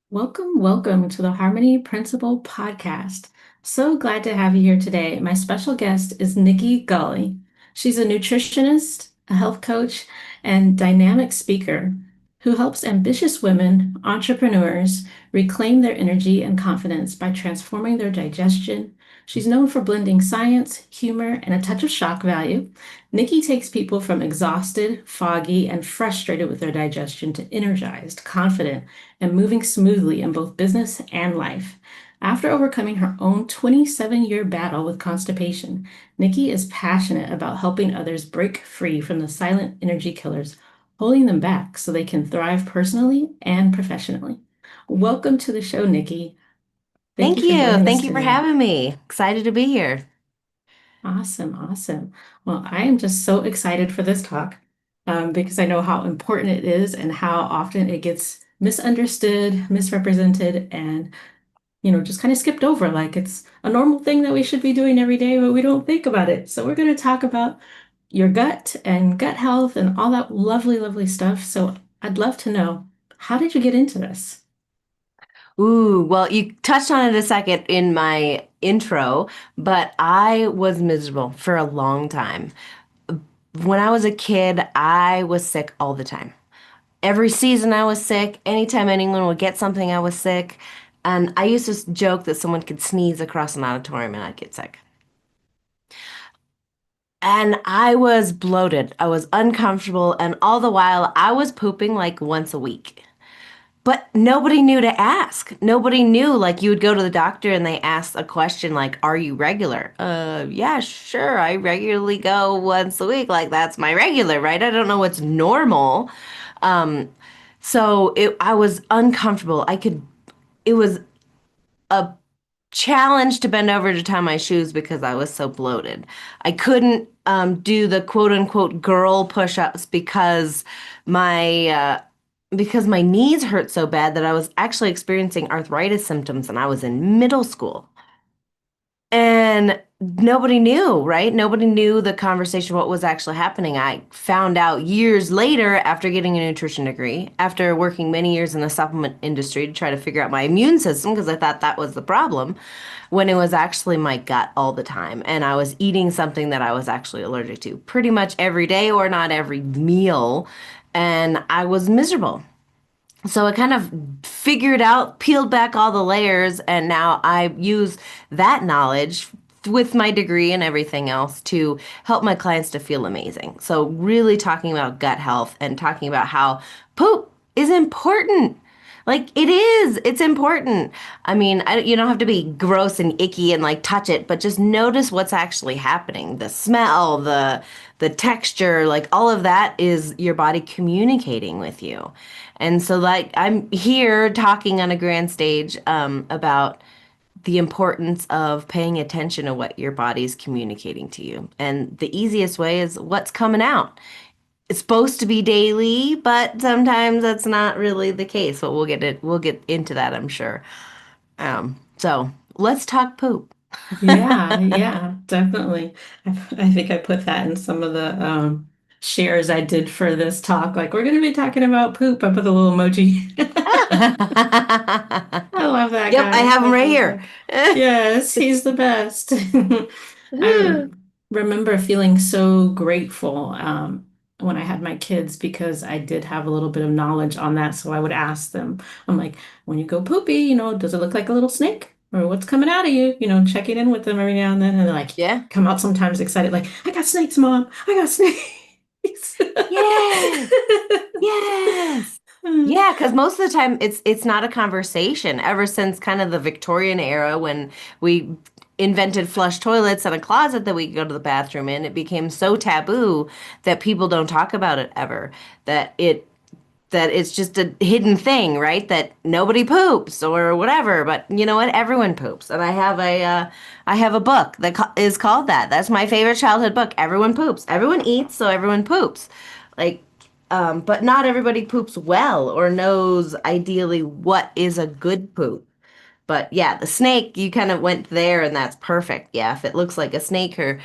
Welcome to the Harmony Principle podcast. So glad to have you here today. My special guest is Nikki Golly. She's a nutritionist, a health coach, and dynamic speaker who helps ambitious women, entrepreneurs, reclaim their energy and confidence by transforming their digestion. She's known for blending science, humor, and a touch of shock value. Nikki takes people from exhausted, foggy, and frustrated with their digestion to energized, confident, and moving smoothly in both business and life. After overcoming her own 27-year battle with constipation, Nikki is passionate about helping others break free from the silent energy killers, holding them back so they can thrive personally and professionally. Welcome to the show, Nikki. Thank you Thank for you. joining us Thank you for today. having me. Excited to be here. Awesome, awesome. Well, I am just so excited for this talk because I know how important it is and how often it gets misunderstood, misrepresented, and just kind of skipped over. Like it's a normal thing that we should be doing every day, but we don't think about it. So we're going to talk about your gut and gut health and all that lovely, lovely stuff. So I'd love to know, how did you get into this? Ooh, well, you touched on it a second in my intro, but I was miserable for a long time. When I was a kid, I was sick all the time. Every season I was sick. Anytime anyone would get something, I was sick. And I used to joke that someone could sneeze across an auditorium and I'd get sick. And I was bloated. I was uncomfortable. And all the while, I was pooping like once a week. But nobody knew to ask. Nobody knew. Like you would go to the doctor and they ask a question like, "Are you regular?" Yeah, sure. I regularly go once a week. Like that's my regular, right? I don't know what's normal. Um, I was uncomfortable. It was a challenge to bend over to tie my shoes because I was so bloated. I couldn't do the quote unquote girl push-ups my because my knees hurt so bad that I was actually experiencing arthritis symptoms and I was in middle school. And nobody knew, right? Nobody knew the conversation, what was actually happening. I found out years later after getting a nutrition degree, after working many years in the supplement industry to try to figure out my immune system, because I thought that was the problem, when it was actually my gut all the time. And I was eating something that I was actually allergic to pretty much every day or not every meal. And I was miserable. So I kind of figured out, peeled back all the layers, and now I use that knowledge with my degree and everything else to help my clients to feel amazing. So really talking about gut health and talking about how poop is important. Like it is, it's important. I mean, you don't have to be gross and icky and like touch it, but just notice what's actually happening. The smell, the texture, like all of that is your body communicating with you. And so, like, I'm here talking on a grand stage about the importance of paying attention to what your body's communicating to you. And the easiest way is what's coming out. It's supposed to be daily, but sometimes that's not really the case. But we'll get into that, I'm sure. So let's talk poop. Yeah, yeah, definitely. I think I put that in some of the shares I did for this talk. Like, we're going to be talking about poop. I put a little emoji. I love that Yep, I guy. have I them right love here. that. Yes, he's the best. I remember feeling so grateful when I had my kids because I did have a little bit of knowledge on that. So I would ask them, I'm like, when you go poopy, does it look like a little snake? Or what's coming out of you? Checking in with them every now and then. And they're like, Yeah. come out sometimes excited, like, I got snakes, Mom. I got snakes. Yes. Yes. Yeah, because most of the time it's not a conversation. Ever since kind of the Victorian era when we invented flush toilets and a closet that we could go to the bathroom in, it became so taboo that people don't talk about it ever. That it that it's just a hidden thing, right? That nobody poops or whatever. But you know what? Everyone poops, and I have a book that is called that. That's my favorite childhood book. Everyone poops. Everyone eats, so everyone poops. Like, but not everybody poops well or knows ideally what is a good poop. But yeah, the snake, you kind of went there and that's perfect. Yeah, if it looks like a snake, or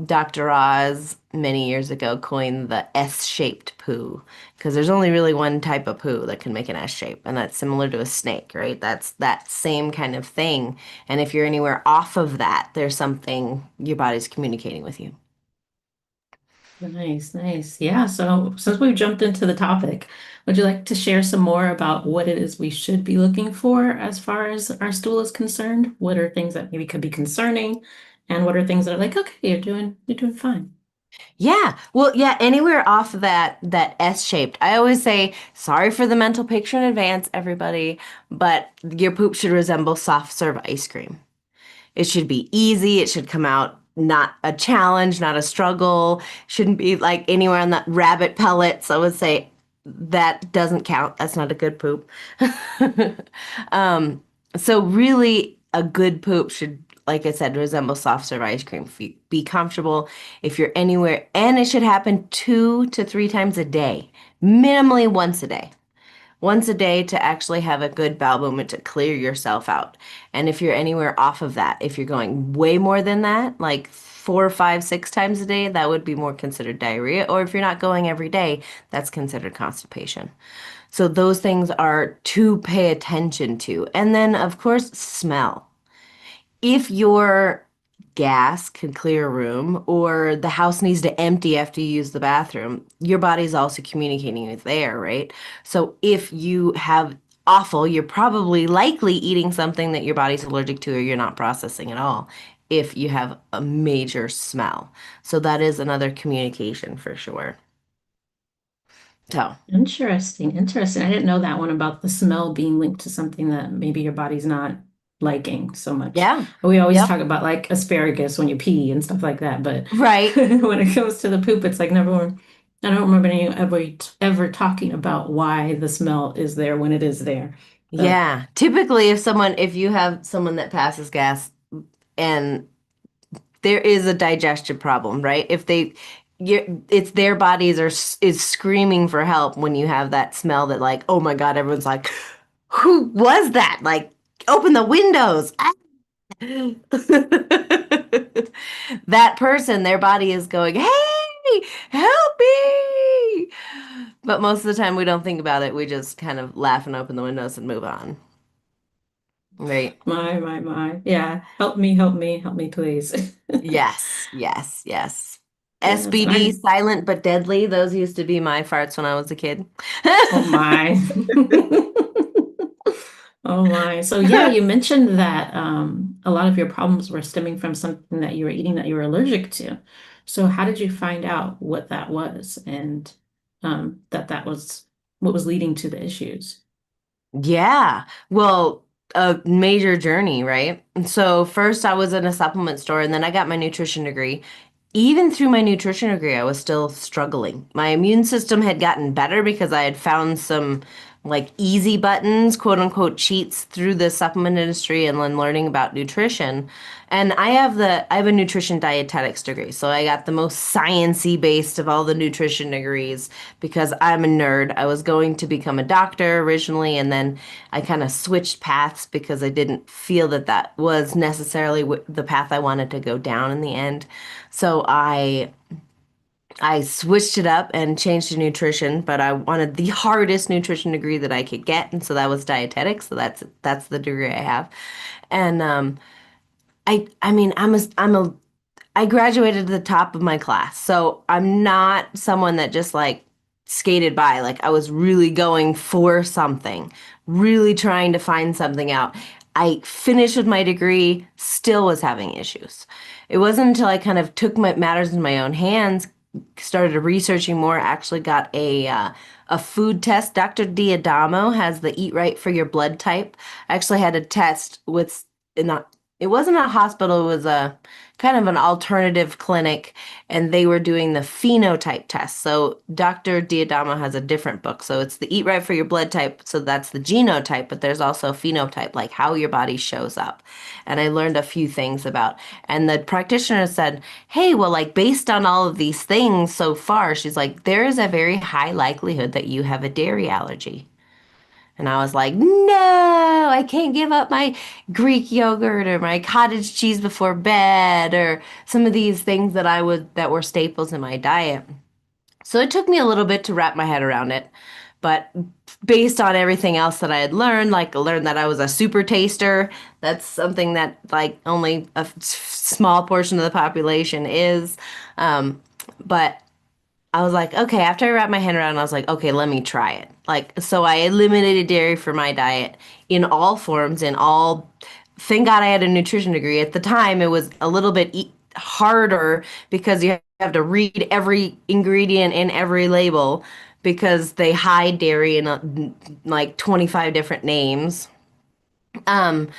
Dr. Oz many years ago coined the S-shaped poo because there's only really one type of poo that can make an S shape, and that's similar to a snake, right? That's that same kind of thing. And if you're anywhere off of that, there's something your body's communicating with you. Nice, nice. Yeah, so since we've jumped into the topic, would you like to share some more about what it is we should be looking for as far as our stool is concerned? What are things that maybe could be concerning, and what are things that are like, okay, you're doing fine. Yeah. Well, yeah, anywhere off of that S-shaped. I always say, sorry for the mental picture in advance, everybody, but your poop should resemble soft serve ice cream. It should be easy. It should come out not a challenge, not a struggle. Shouldn't be like anywhere on that rabbit pellets. I would say that doesn't count. That's not a good poop. Um, so really a good poop should, like I said, resemble soft serve ice cream. If you be comfortable, if you're anywhere, and it should happen 2 to 3 times a day, minimally once a day. Once a day to actually have a good bowel movement to clear yourself out. And if you're anywhere off of that, if you're going way more than that, like 4, 5, 6 times a day, that would be more considered diarrhea. Or if you're not going every day, that's considered constipation. So those things are to pay attention to. And then, of course, smell. If your gas can clear a room or the house needs to empty after you use the bathroom, your body's also communicating with air, right? So if you have awful, you're probably likely eating something that your body's allergic to or you're not processing at all if you have a major smell. So that is another communication for sure. So, Interesting, interesting. I didn't know that one about the smell being linked to something that maybe your body's not liking so much. yeah. We always Yep. talk about like asparagus when you pee and stuff like that, but Right. when it comes to the poop, it's like never. I don't remember any ever talking about why the smell is there when it is there. But Yeah. Typically, if you have someone that passes gas and there is a digestion problem, right? If they, it's their bodies is screaming for help when you have that smell that like, oh my God, everyone's like, who was that? Like, open the windows. Ah! That person, their body is going, hey, help me. But most of the time we don't think about it. We just kind of laugh and open the windows and move on. Right. my. Yeah, help me, help me, help me, please. Yes, yes, yes. Yes, and SBD, I, silent but deadly. Those used to be my farts when I was a kid. oh my. Oh my. So yeah, you mentioned that a lot of your problems were stemming from something that you were eating that you were allergic to. So how did you find out what that was and that was what was leading to the issues? Yeah. Well, a major journey, right? And so first I was in a supplement store and then I got my nutrition degree. Even through my nutrition degree, I was still struggling. My immune system had gotten better because I had found some like easy buttons, quote unquote cheats through the supplement industry and then learning about nutrition. And I have a nutrition dietetics degree. So I got the most sciencey based of all the nutrition degrees because I'm a nerd. I was going to become a doctor originally, and then I kind of switched paths because I didn't feel that that was necessarily the path I wanted to go down in the end. So I switched it up and changed to nutrition, but I wanted the hardest nutrition degree that I could get, and so that was dietetics. So that's the degree I have. And I mean I graduated at the top of my class. So I'm not someone that just like skated by. Like I was really going for something, really trying to find something out. I finished with my degree, still was having issues. It wasn't until I kind of took my matters in my own hands, started researching more, actually got a food test. Dr. Diadamo has the Eat Right for Your blood type. I actually had a test with not it wasn't a hospital, it was a kind of an alternative clinic, and they were doing the phenotype test. So Dr. Diadamo has a different book. So it's the Eat Right for Your blood type. So that's the genotype, but there's also phenotype, like how your body shows up. And I learned a few things about. And the practitioner said, hey, well, like based on all of these things so far, she's like, there is a very high likelihood that you have a dairy allergy. And I was like, no, I can't give up my Greek yogurt or my cottage cheese before bed or some of these things that were staples in my diet. So it took me a little bit to wrap my head around it. But based on everything else that I had learned, like I learned that I was a super taster. That's something that like only a small portion of the population is. Um, but I was like, okay, after I wrapped my head around, I was like, okay, let me try it. Like, so I eliminated dairy from my diet in all forms, in all. Thank God I had a nutrition degree. At the time, it was a little bit harder because you have to read every ingredient in every label because they hide dairy in like 25 different names. Um,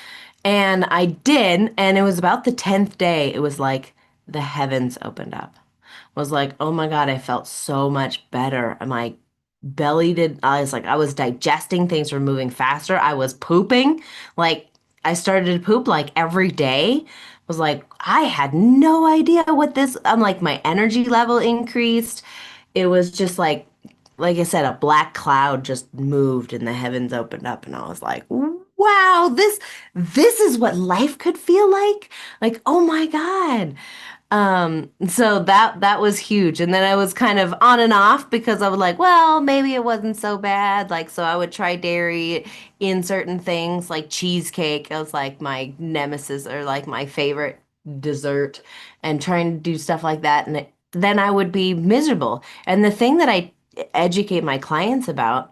and I did, and it was about the 10th day, it was like the heavens opened up. Was like, oh my God, I felt so much better. My belly did, I was like, I was digesting, things were moving faster. I was pooping. Like, I started to poop like every day. Was like, I had no idea what this, I'm like, my energy level increased. It was just like I said, a black cloud just moved and the heavens opened up, and I was like, wow, this is what life could feel like. Like, oh my God. So that was huge. And then I was kind of on and off because I was like, well, maybe it wasn't so bad. Like, so I would try dairy in certain things like cheesecake. It was like my nemesis or like my favorite dessert and trying to do stuff like that. And then I would be miserable. And the thing that I educate my clients about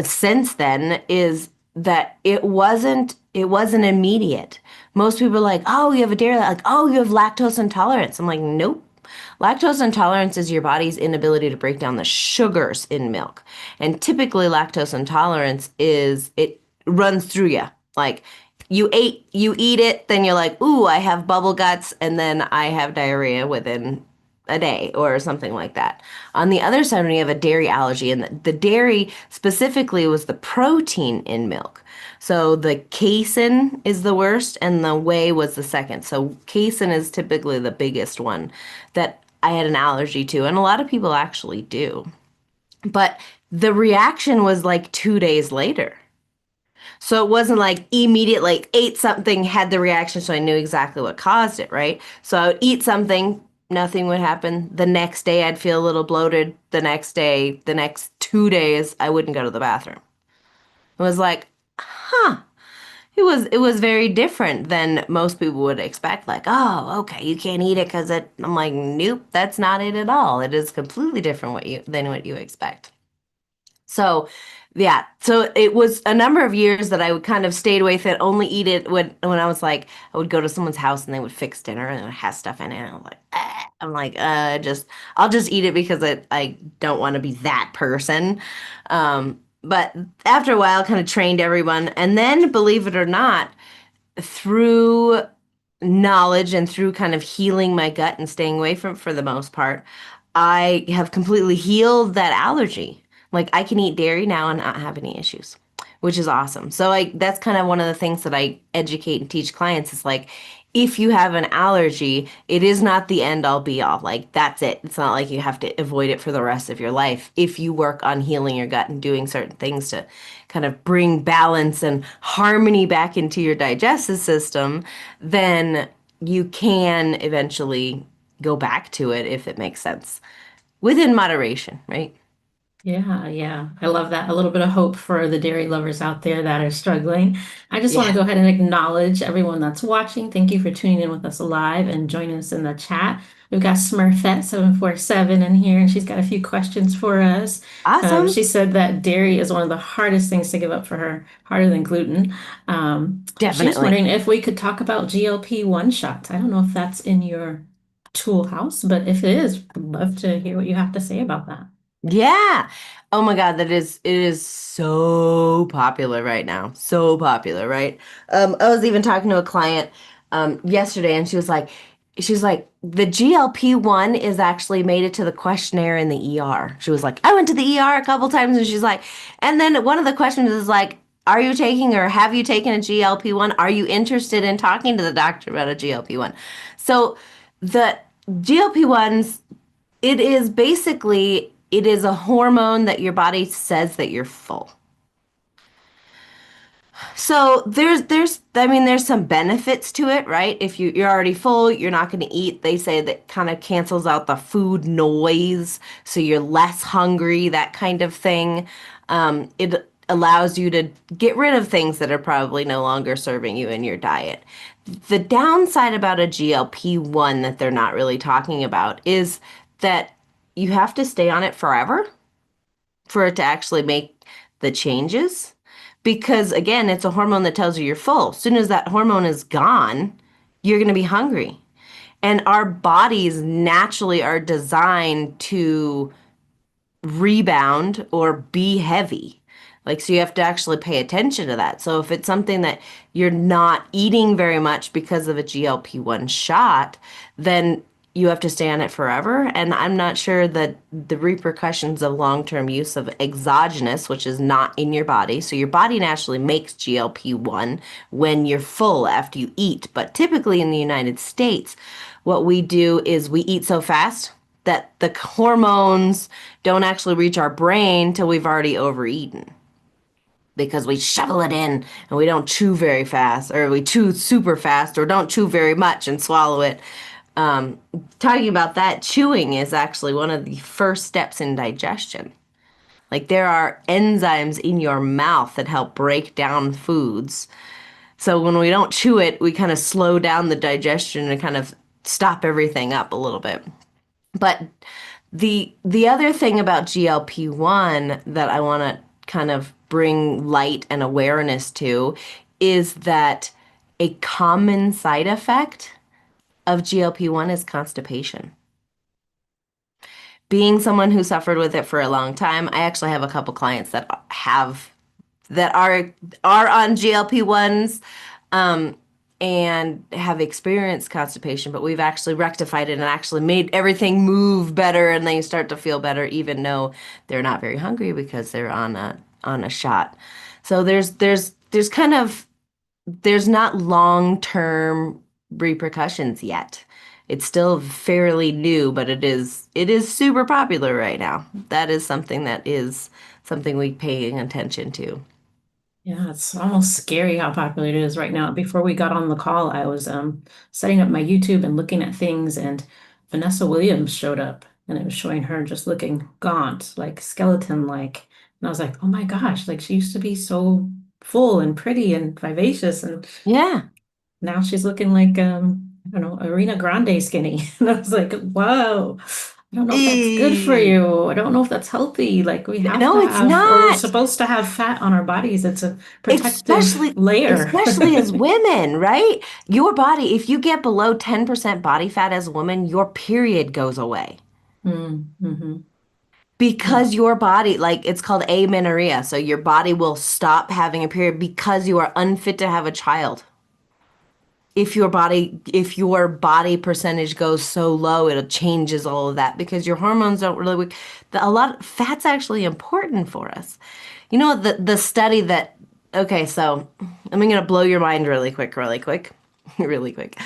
since then is that it wasn't immediate. Most people are like, "Oh, you have a dairy," like, "Oh, you have lactose intolerance." I'm like, "Nope." Lactose intolerance is your body's inability to break down the sugars in milk. And typically lactose intolerance is it runs through you. Like you eat it, then you're like, "Ooh, I have bubble guts," and then I have diarrhea within a day or something like that. On the other side, when you have a dairy allergy, and the dairy specifically was the protein in milk. So the casein is the worst, and the whey was the second. So casein is typically the biggest one that I had an allergy to, and a lot of people actually do. But the reaction was like 2 days later. So it wasn't like immediate, like ate something, had the reaction, so I knew exactly what caused it, right? So I would eat something, nothing would happen. The next day I'd feel a little bloated. The next day, the next 2 days, I wouldn't go to the bathroom. It was like, huh. It was very different than most people would expect. Like, oh, okay, you can't eat it because it. I'm like, nope, that's not it at all. It is completely different than what you expect. So, yeah. So it was a number of years that I would kind of stayed away from it, only eat it when I was like, I would go to someone's house and they would fix dinner and it has stuff in it. And I'm like, I'll just eat it because I don't want to be that person. But after a while, kind of trained everyone. And then, believe it or not, through knowledge and through kind of healing my gut and staying away from it for the most part, I have completely healed that allergy. Like I can eat dairy now and not have any issues, which is awesome. So that's kind of one of the things that I educate and teach clients is like if you have an allergy, it is not the end all be all. Like that's it. It's not like you have to avoid it for the rest of your life. If you work on healing your gut and doing certain things to kind of bring balance and harmony back into your digestive system, then you can eventually go back to it if it makes sense within moderation, right? Yeah, yeah. I love that. A little bit of hope for the dairy lovers out there that are struggling. I just want to Yeah. go ahead and acknowledge everyone that's watching. Thank you for tuning in with us live and joining us in the chat. We've got Smurfette747 in here, and she's got a few questions for us. Awesome. She said that dairy is one of the hardest things to give up for her, harder than gluten. She was Definitely. wondering if we could talk about GLP-1 shots. I don't know if that's in your tool house, but if it is, I'd love to hear what you have to say about that. Yeah. Oh my God, it is so popular right now. So popular, right? I was even talking to a client yesterday and she's like, the GLP-1 is actually made it to the questionnaire in the ER. She was like, I went to the ER a couple times and she's like, and then one of the questions is like, are you taking or have you taken a GLP-1? Are you interested in talking to the doctor about a GLP-1? So the GLP-1s it is a hormone that your body says that you're full. So there's some benefits to it, right? If you're already full, you're not going to eat. They say that kind of cancels out the food noise, so you're less hungry, that kind of thing. It allows you to get rid of things that are probably no longer serving you in your diet. The downside about a GLP-1 that they're not really talking about is that you have to stay on it forever for it to actually make the changes. Because again, it's a hormone that tells you you're full. As soon as that hormone is gone, you're going to be hungry. And our bodies naturally are designed to rebound or be heavy. Like, so you have to actually pay attention to that. So if it's something that you're not eating very much because of a GLP-1 shot, then you have to stay on it forever. And I'm not sure that the repercussions of long-term use of exogenous, which is not in your body. So your body naturally makes GLP-1 when you're full after you eat. But typically in the United States, what we do is we eat so fast that the hormones don't actually reach our brain till we've already overeaten because we shovel it in and we don't chew very fast, or we chew super fast, or don't chew very much and swallow it. Um, Talking about that, chewing is actually one of the first steps in digestion. Like, there are enzymes in your mouth that help break down foods. So when we don't chew it, we kind of slow down the digestion and kind of stop everything up a little bit. But the other thing about GLP-1 that I want to kind of bring light and awareness to is that a common side effect of GLP-1 is constipation. Being someone who suffered with it for a long time, I actually have a couple clients that are on GLP-1s, um, and have experienced constipation, but we've actually rectified it and actually made everything move better, and they start to feel better even though they're not very hungry because they're on a shot. So there's kind of there's not long-term repercussions yet. It's still fairly new, but it is super popular right now. That is something we paying attention to. Yeah, it's almost scary how popular it is right now. Before we got on the call, I was setting up my YouTube and looking at things, and Vanessa Williams showed up, and it was showing her just looking gaunt, like skeleton-like. And I was like, oh my gosh, like she used to be so full and pretty and vivacious, and Yeah. now she's looking like I don't know, Arena Grande skinny. And I was like, whoa, I don't know if that's good for Eh, you. I don't know if that's healthy. Like we have to No, it's have, or we're not. supposed to have fat on our bodies. It's a protective Especially layer. especially as women, right? Your body, if you get below 10% body fat as a woman, your period goes away. Mm-hmm. Yeah. Because your body, like, it's called amenorrhea, so your body will stop having a period because you are unfit to have a child. If your body percentage goes so low, it changes all of that because your hormones don't really work. A lot fat's actually important for us. You know, the study that, okay, so I'm gonna blow your mind really quick, really quick, really quick.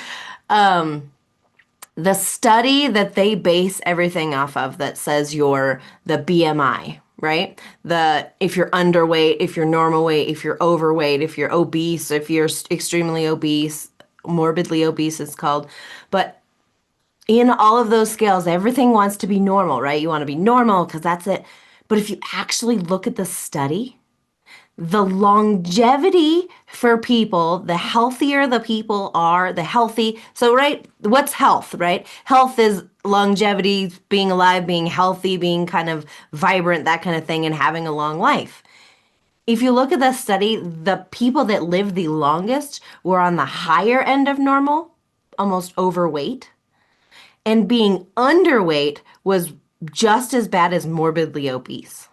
The study that they base everything off of that says the BMI, right? The If you're underweight, if you're normal weight, if you're overweight, if you're obese, if you're extremely obese, morbidly obese it's called. But in all of those scales, everything wants to be normal, right? You want to be normal because that's it. But if you actually look at the study, the longevity for people, the healthier the people are, the healthy. So, right, what's health, right? Health is longevity, being alive, being healthy, being kind of vibrant, that kind of thing, and having a long life. If you look at the study, the people that lived the longest were on the higher end of normal, almost overweight, and being underweight was just as bad as morbidly obese.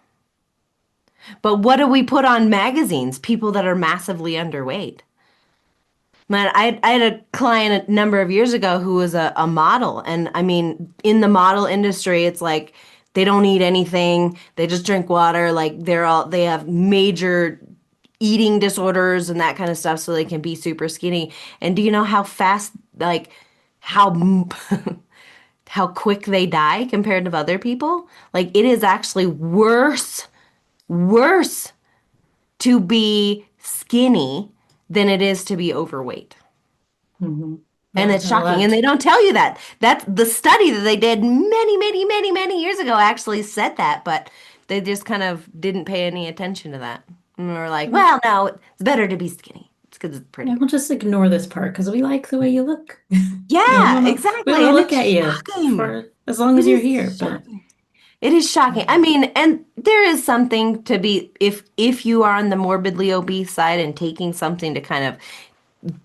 But what do we put on magazines? People that are massively underweight. Man, I had a client a number of years ago who was a model. And I mean, in the model industry, it's like they don't eat anything. They just drink water. Like they have major eating disorders and that kind of stuff so they can be super skinny. And do you know how fast, like, how how quick they die compared to other people? Like, it is actually worse to be skinny than it is to be overweight. Hmm. And Yeah, it's and a shocking. And they lot. don't tell you that. That's the study that they did many, many, many, many years ago actually said that, but they just kind of didn't pay any attention to that. And we were like, Mm. well, no, it's better to be skinny. It's because it's Yeah, prettier. we'll just ignore this part because we like the way you look. We Yeah, we want exactly. to And look at it's you shocking. for as long It as you're is here. But shocking. It is shocking. I yeah. mean, and there is something to be if you are on the morbidly obese side and taking something to kind of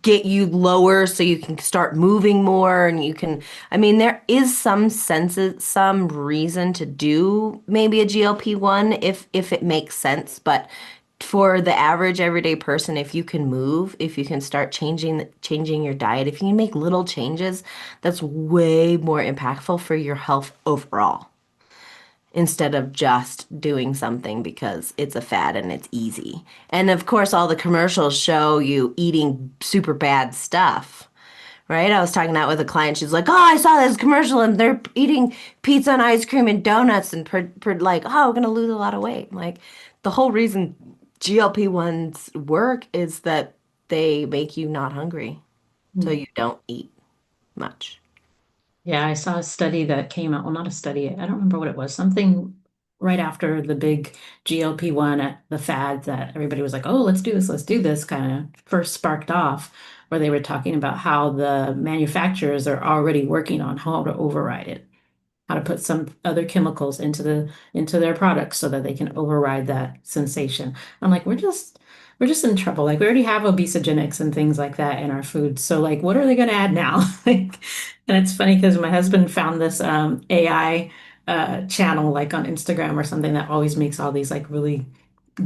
get you lower so you can start moving more and you can I mean there is some sense some reason to do maybe a GLP-1 if it makes sense, but for the average everyday person, if you can move, if you can start changing your diet, if you can make little changes, that's way more impactful for your health overall instead of just doing something because it's a fad and it's easy. And of course, all the commercials show you eating super bad stuff, right? I was talking that with a client. She's like, "Oh, I saw this commercial and they're eating pizza and ice cream and donuts and like, oh, we're gonna lose a lot of weight." Like, the whole reason GLP-1s work is that they make you not hungry, so Hmm. you don't eat much. Yeah, I saw a study that came out. Well, not a study. I don't remember what it was. Something right after the big GLP-1, the fad that everybody was like, "Oh, let's do this," kind of first sparked off, where they were talking about how the manufacturers are already working on how to override it, how to put some other chemicals into their products so that they can override that sensation. I'm like, we're just in trouble. Like we already have obesogenics and things like that in our food. So like what are they going to add now? Like, and it's funny because my husband found this AI channel like on Instagram or something that always makes all these like really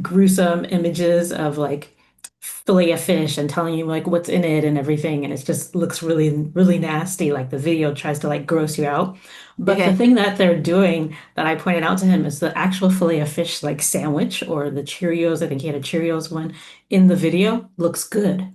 gruesome images of like fillet of fish and telling you like what's in it and everything, and it just looks really really nasty. Like the video tries to like gross you out, but the Okay. thing that they're doing that I pointed out to him is the actual fillet of fish like sandwich or the Cheerios. I think he had a Cheerios one in the video looks good.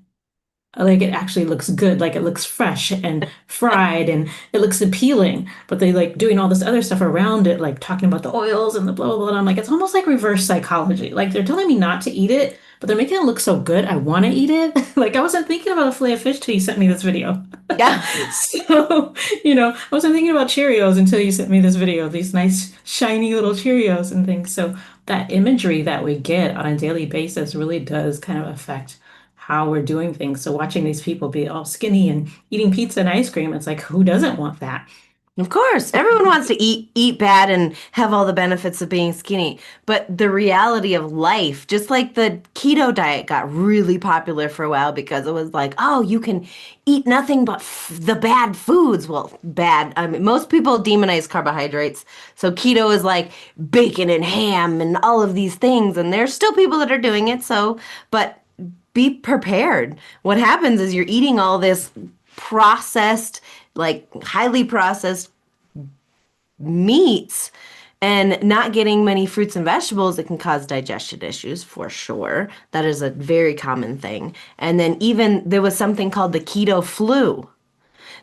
Like it actually looks good, like it looks fresh and fried and it looks appealing. But they like doing all this other stuff around it, like talking about the oils and the blah blah blah. And I'm like, it's almost like reverse psychology. Like they're telling me not to eat it, but they're making it look so good. I want to eat it. Like I wasn't thinking about a fillet of fish till you sent me this video. Yeah. So, I wasn't thinking about Cheerios until you sent me this video, these nice shiny little Cheerios and things. So that imagery that we get on a daily basis really does kind of affect how we're doing things. So watching these people be all skinny and eating pizza and ice cream, it's like, who doesn't want that? Of course, everyone wants to eat bad and have all the benefits of being skinny. But the reality of life, just like the keto diet got really popular for a while because it was like, oh, you can eat nothing but the bad foods. Well, bad. I mean, most people demonize carbohydrates. So keto is like bacon and ham and all of these things. And there's still people that are doing it. So, but be prepared. What happens is you're eating all this processed, like highly processed meats and not getting many fruits and vegetables. It can cause digestion issues for sure. That is a very common thing. And then even there was something called the keto flu.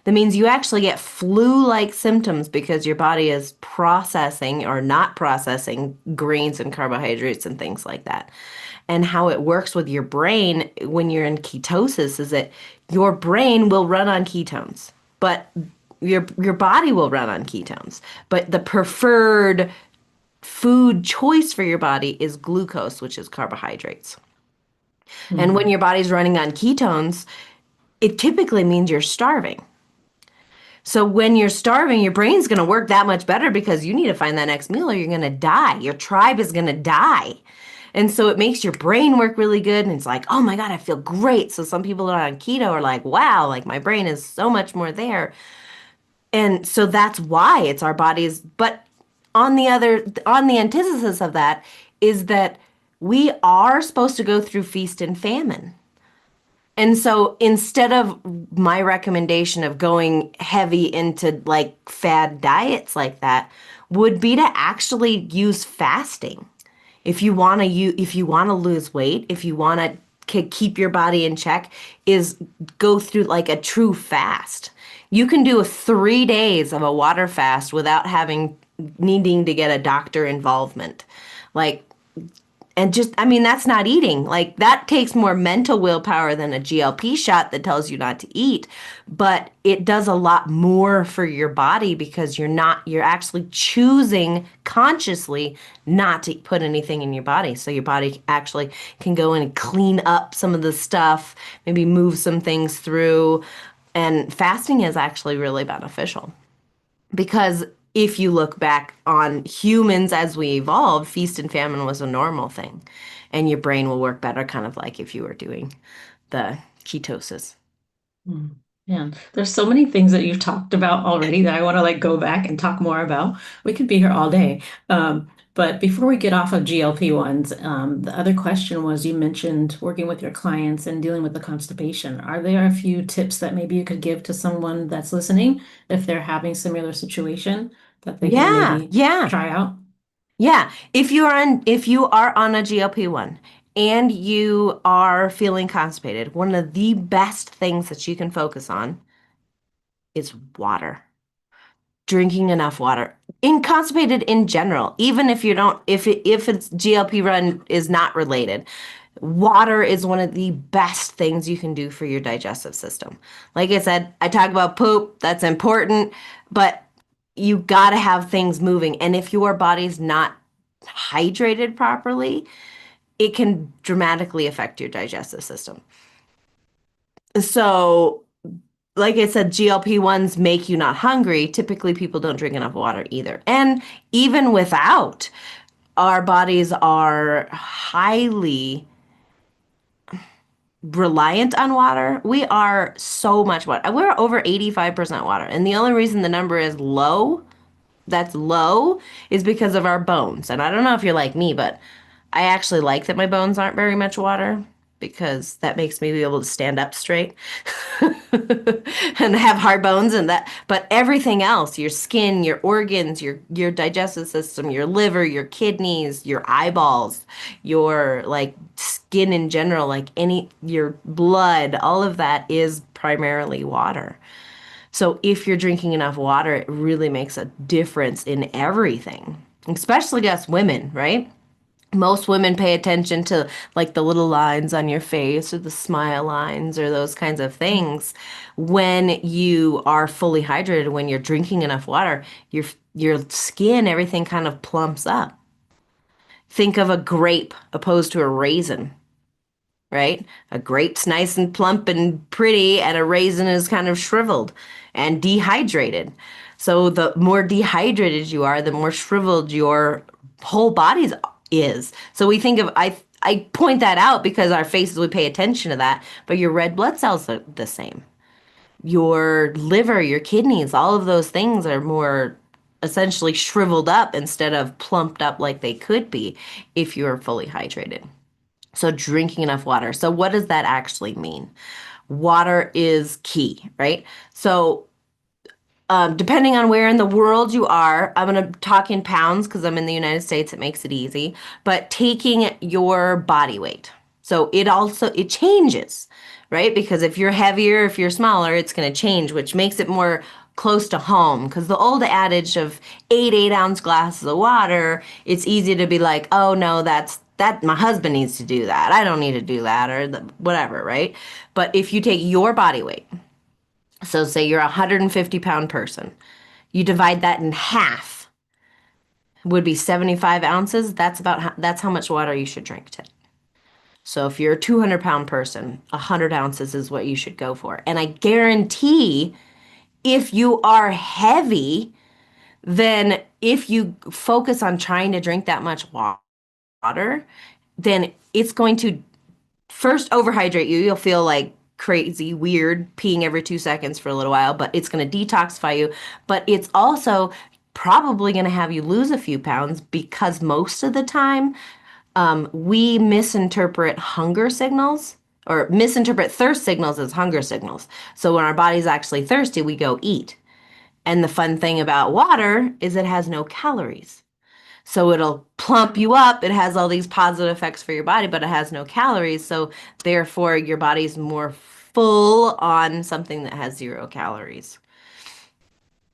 That means you actually get flu-like symptoms because your body is processing or not processing grains and carbohydrates and things like that. And how it works with your brain when you're in ketosis is that your brain will run on ketones, but your body will run on ketones. But the preferred food choice for your body is glucose, which is carbohydrates. And when Hmm. your body's running on ketones, it typically means you're starving. So when you're starving, your brain's going to work that much better because you need to find that next meal or you're going to die. Your tribe is going to die. And so it makes your brain work really good. And it's like, oh my God, I feel great. So some people that are on keto are like, wow, like my brain is so much more there. And so that's why it's our bodies. But on the antithesis of that is that we are supposed to go through feast and famine. And so instead of my recommendation of going heavy into like fad diets like that would be to actually use fasting. If you want to lose weight, if you want to keep your body in check, is go through like a true fast. You can do 3 days of a water fast without having needing to get a doctor involvement. Like And just, I mean, that's not eating. Like that takes more mental willpower than a GLP shot that tells you not to eat. But it does a lot more for your body because you're actually choosing consciously not to put anything in your body. So your body actually can go in and clean up some of the stuff, maybe move some things through. And fasting is actually really beneficial. Because if you look back on humans as we evolved, feast and famine was a normal thing. And your brain will work better, kind of like if you were doing the ketosis. Mm. Yeah, there's so many things that you've talked about already that I want to like go back and talk more about. We could be here all day. But before we get off of GLP-1s, the other question was you mentioned working with your clients and dealing with the constipation. Are there a few tips that maybe you could give to someone that's listening if they're having similar situation that they can Yeah, maybe yeah, try out? yeah. If you are on a GLP-1 and you are feeling constipated, one of the best things that you can focus on is water. Drinking enough water. Constipated in general, even if you don't, if it's GLP run is not related, water is one of the best things you can do for your digestive system. Like I said, I talk about poop, that's important, but you got to have things moving. And if your body's not hydrated properly, it can dramatically affect your digestive system. So, like I said, GLP-1s make you not hungry. Typically, people don't drink enough water either. And even without, our bodies are highly reliant on water. We are so much water. We're over 85% water. And the only reason the number is low, that's low, is because of our bones. And I don't know if you're like me, but I actually like that my bones aren't very much water because that makes me be able to stand up straight and have hard bones and that. But everything else, your skin, your organs, your digestive system, your liver, your kidneys, your eyeballs, your like skin in general, like any your blood, all of that is primarily water. So if you're drinking enough water, it really makes a difference in everything, especially us women, right? Most women pay attention to like the little lines on your face or the smile lines or those kinds of things. When you are fully hydrated, when you're drinking enough water, your skin, everything kind of plumps up. Think of a grape opposed to a raisin, right? A grape's nice and plump and pretty, and a raisin is kind of shriveled and dehydrated. So the more dehydrated you are, the more shriveled your whole body is. So we think of I point that out because our faces would pay attention to that, but your red blood cells are the same. Your liver, your kidneys, all of those things are more essentially shriveled up instead of plumped up like they could be if you're fully hydrated. So drinking enough water. So what does that actually mean? Water is key, right? So depending on where in the world you are, I'm going to talk in pounds because I'm in the United States. It makes it easy. But taking your body weight. So it changes, right? Because if you're heavier, if you're smaller, it's going to change, which makes it more close to home. Because the old adage of 8 ounce glasses of water, it's easy to be like, oh no, that my husband needs to do that. I don't need to do that or whatever, right? But if you take your body weight, so say you're a 150-pound person. You divide that in half, would be 75 ounces. That's how much water you should drink today. So if you're a 200-pound person, 100 ounces is what you should go for. And I guarantee if you are heavy, then if you focus on trying to drink that much water, then it's going to first overhydrate you. You'll feel like crazy, weird, peeing every 2 seconds for a little while, but it's going to detoxify you. But it's also probably going to have you lose a few pounds because most of the time we misinterpret hunger signals or misinterpret thirst signals as hunger signals. So when our body's actually thirsty, we go eat. And the fun thing about water is it has no calories. So it'll plump you up. It has all these positive effects for your body, but it has no calories. So therefore, your body's more full on something that has 0 calories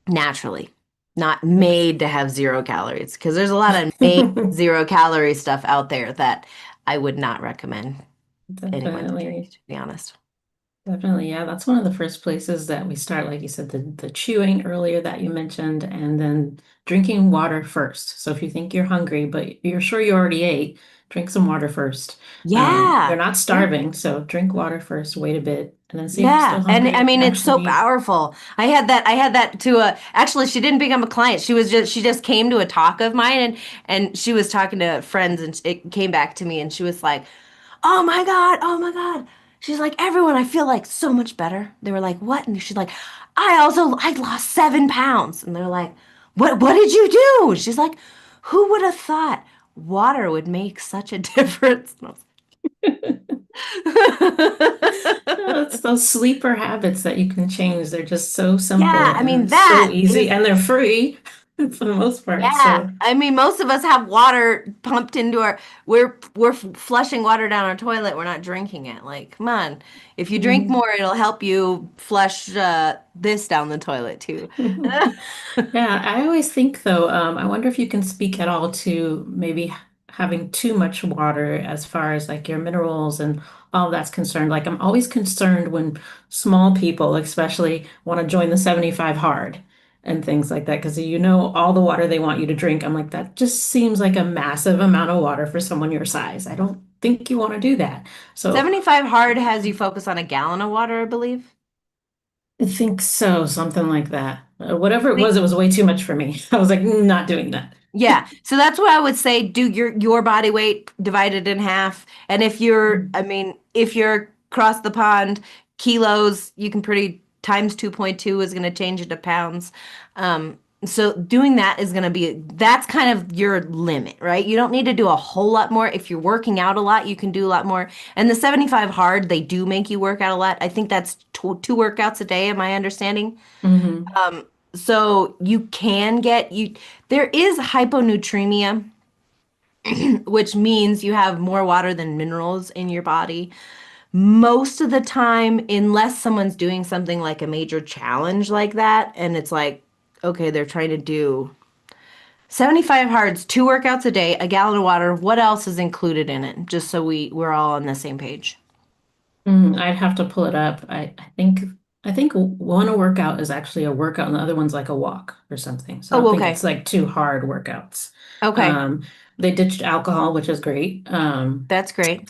naturally. not made to have 0 calories because there's a lot of made 0 calorie stuff out there that I would not recommend anyone to drink, Definitely. to be honest. Definitely, yeah. That's one of the first places that we start, like you said, the chewing earlier that you mentioned, and then drinking water first. So if you think you're hungry, but you're sure you already ate, drink some water first. You're Yeah. not Yeah. starving, so drink water first, wait a bit, and then see if you're Yeah. still And I hungry, mean it's so actually eat. powerful. I had that to a actually she didn't become a client. She just came to a talk of mine and she was talking to friends and it came back to me and she was like, "Oh my God. Oh my God." She's like, "Everyone, I feel like so much better." They were like, "What?" And she's like, I lost 7 pounds." And they're like, "What did you do?" She's like, "Who would have thought water would make such a difference?" And I was It's those sleeper habits that you can change. They're just so Yeah, simple I mean and so that easy, is and they're free for the most part. yeah. So, I mean most of us have water pumped into our we're flushing water down our toilet. We're not drinking it. Like, come on. If you drink mhm. more, it'll help you flush this down the toilet too. Yeah, I always think though, I wonder if you can speak at all to maybe having too much water as far as like your minerals and all that's concerned. Like I'm always concerned when small people especially want to join the 75 hard and things like that because you know all the water they want you to drink. I'm like, that just seems like a massive amount of water for someone your size. I don't think you want to do that. So 75 hard has you focus on a gallon of water, I believe. I think so, something like that. Whatever it was way too much for me. I was like, not doing that. Yeah. So that's what I would say. Do your body weight divided in half. And if you're, I mean, if you're across the pond, kilos, you can pretty times 2.2 is going to change it to pounds. So doing that is going to be that's kind of your limit, right? You don't need to do a whole lot more. If you're working out a lot, you can do a lot more. And the 75 hard, they do make you work out a lot. I think that's two workouts a day, am I understanding? Hmm. So you can get you there is hyponatremia, which means you have more water than minerals in your body. Most of the time, unless someone's doing something like a major challenge like that, and it's like, okay, they're trying to do 75 hards, 2 workouts a day, a gallon of water. What else is included in it? Just so we're all on the same page. I'd have to pull it up. I think one workout is actually a workout and the other one's like a walk or something. So I Oh, don't think okay. it's like two hard workouts. Okay. Um, they ditched alcohol, which is great. That's great.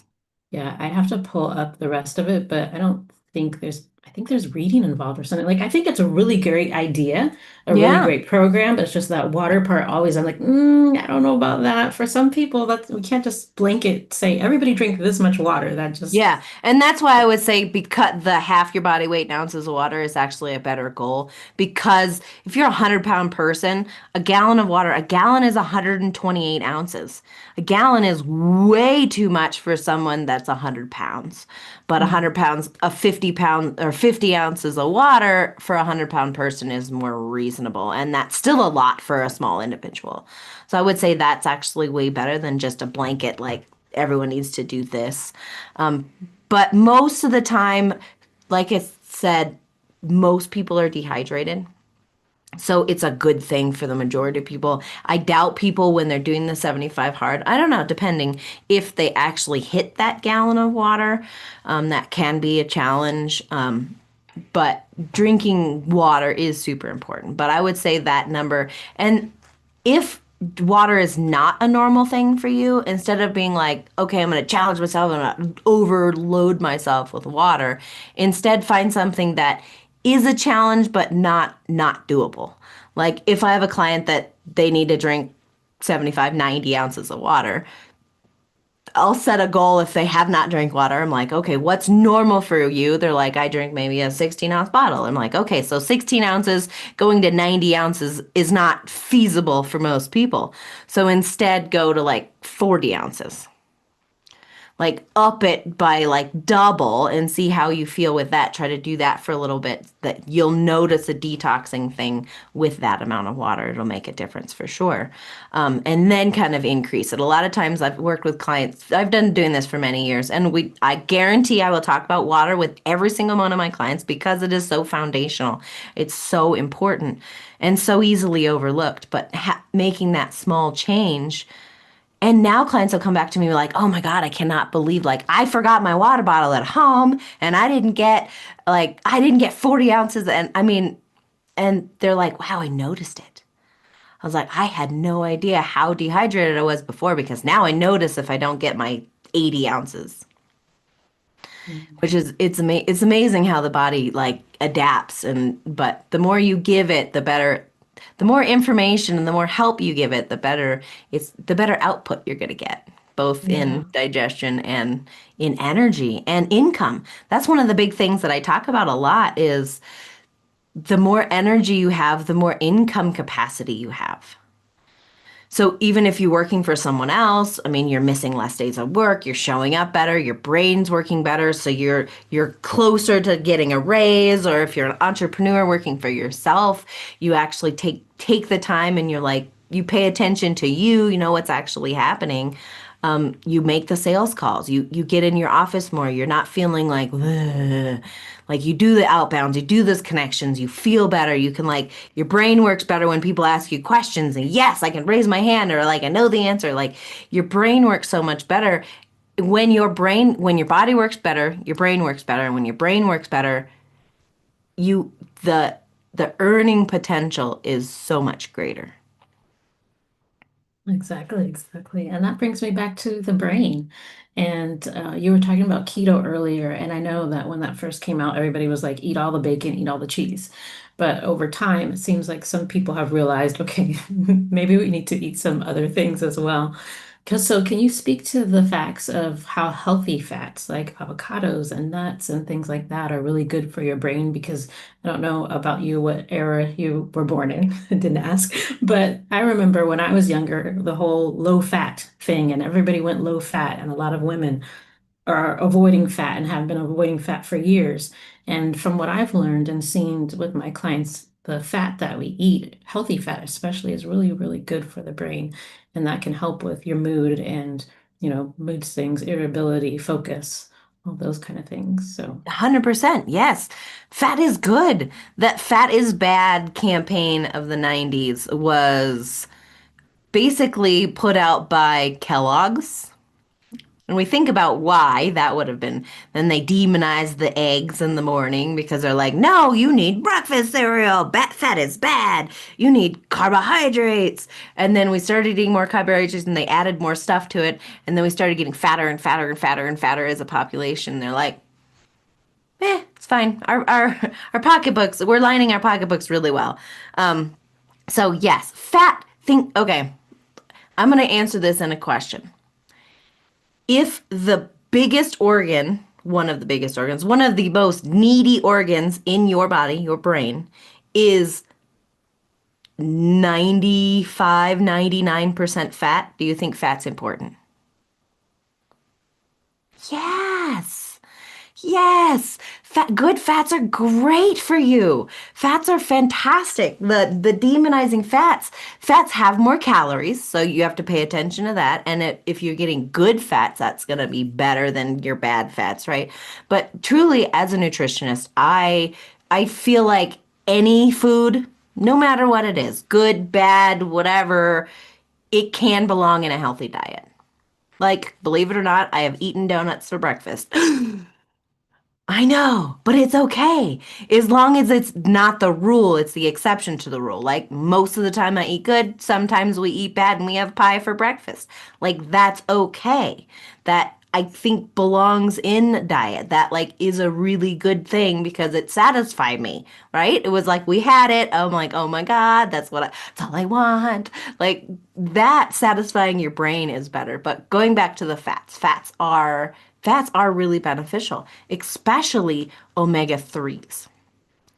Yeah, I'd have to pull up the rest of it, but I don't think I think there's reading involved or something. Like, I think it's a really great idea, a really Yeah. great program, but it's just that water part always, I'm like, I don't know about that. For some people, that we can't just blanket say everybody drink this much water. That just, Yeah, and that's why I would say because the half your body weight in ounces of water is actually a better goal. Because if you're a 100-pound person, a gallon of water, a gallon is 128 ounces. A gallon is way too much for someone that's 100 pounds. But 100 Mhm. pounds, a 50-pound or 50 ounces of water for a 100-pound person is more reasonable. And that's still a lot for a small individual. So I would say that's actually way better than just a blanket like everyone needs to do this. Um, but most of the time, like I said, most people are dehydrated. So it's a good thing for the majority of people. I doubt people when they're doing the 75 hard, I don't know, depending if they actually hit that gallon of water, that can be a challenge. But drinking water is super important. But I would say that number. And if water is not a normal thing for you, instead of being like, okay, I'm going to challenge myself, I'm going to overload myself with water, instead find something that is a challenge but not doable. Like if I have a client that they need to drink 75, 90 ounces of water, I'll set a goal if they have not drank water. I'm like, okay, what's normal for you? They're like, I drink maybe a 16-ounce bottle. I'm like, okay, so 16 ounces going to 90 ounces is not feasible for most people. So instead, go to like 40 ounces. like up it by like double and see how you feel with that. Try to do that for a little bit, that you'll notice a detoxing thing with that amount of water. It'll make a difference for sure. And then kind of increase it. A lot of times I've worked with clients, I've done doing this for many years, and I guarantee I will talk about water with every single one of my clients because it is so foundational. It's so important and so easily overlooked, but making that small change. And now clients will come back to me like, oh my God, I cannot believe, like, I forgot my water bottle at home and I didn't get 40 ounces. And I mean, and they're like, wow, I noticed it. I was like, I had no idea how dehydrated I was before because now I notice if I don't get my 80 ounces, which is, it's amazing how the body like adapts. But the more you give it, the better, the more information and the more help you give it, the better output you're going to get, both in Yeah, digestion and in energy and income. That's one of the big things that I talk about a lot is the more energy you have, the more income capacity you have. So even if you're working for someone else, I mean, you're missing less days of work, you're showing up better, your brain's working better, so you're closer to getting a raise, or if you're an entrepreneur working for yourself, you actually take the time and you're like you pay attention to you, you know what's actually happening. You make the sales calls. You get in your office more. You're not feeling like, "Ugh." Like you do the outbounds, you do those connections, you feel better. You can like your brain works better when people ask you questions and yes, I can raise my hand or like I know the answer. Like your brain works so much better. When your body works better, your brain works better. And when your brain works better, you the earning potential is so much greater. exactly, exactly. And that brings me back to the brain. And you were talking about keto earlier, and I know that when that first came out, everybody was like, eat all the bacon, eat all the cheese. But over time, it seems like some people have realized, okay, maybe we need to eat some other things as well. So, can you speak to the facts of how healthy fats like avocados and nuts and things like that are really good for your brain? Because I don't know about you, what era you were born in. I didn't ask. But I remember when I was younger, the whole low fat thing, and everybody went low fat, and a lot of women are avoiding fat and have been avoiding fat for years. And from what I've learned and seen with my clients, the fat that we eat, healthy fat especially, is really, really good for the brain. And that can help with your mood and, mood things, irritability, focus, all those kind of things. So, 100%. Yes. Fat is good. That fat is bad campaign of the 90s was basically put out by Kellogg's. And we think about why that would have been. Then they demonized the eggs in the morning because they're like, no, you need breakfast cereal. Fat is bad. You need carbohydrates. And then we started eating more carbohydrates and they added more stuff to it. And then we started getting fatter and fatter and fatter and fatter as a population. They're like, it's fine. Our pocketbooks, we're lining our pocketbooks really well. So yes, okay, I'm going to answer this in a question. If the biggest organ, one of the biggest organs, one of the most needy organs in your body, your brain, is 99% fat, do you think fat's important? Yes. Yes. Good fats are great for you. Fats are fantastic. The demonizing fats have more calories, so you have to pay attention to that. And if you're getting good fats, that's going to be better than your bad fats, right? But truly, as a nutritionist, I feel like any food, no matter what it is, good, bad, whatever, it can belong in a healthy diet. Like, believe it or not, I have eaten donuts for breakfast. I know, but it's okay. As long as it's not the rule, it's the exception to the rule. Like most of the time I eat good, sometimes we eat bad and we have pie for breakfast. Like that's okay. That I think belongs in diet. That like is a really good thing because it satisfied me, right? It was like we had it. I'm like, "Oh my God, that's all I want." Like that satisfying your brain is better. But going back to the fats. Fats are really beneficial, especially omega 3s.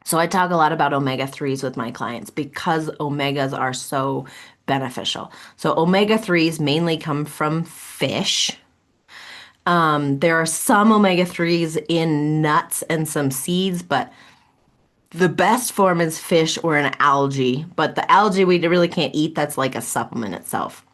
So I talk a lot about omega 3s with my clients because omegas are so beneficial. So omega 3s mainly come from fish. There are some omega-3s in nuts and some seeds, but the best form is fish or an algae. But the algae we really can't eat. That's like a supplement itself.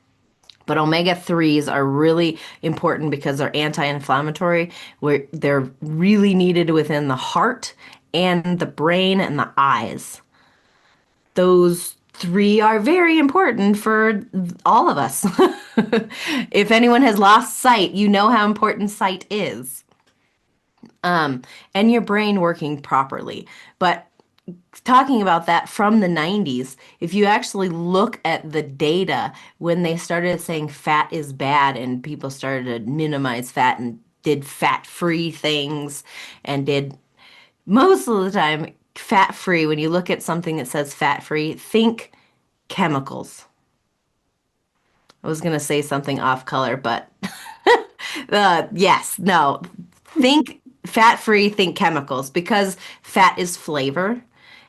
But omega-3s are really important because they're anti-inflammatory, where they're really needed within the heart and the brain and the eyes. Those three are very important for all of us. If anyone has lost sight, you know how important sight is. And your brain working properly. But talking about that from the 90s, if you actually look at the data when they started saying fat is bad and people started to minimize fat and did fat-free things and did most of the time fat-free, when you look at something that says fat-free, think chemicals. I was gonna say something off color, but yes, no. Think fat-free, think chemicals because fat is flavor.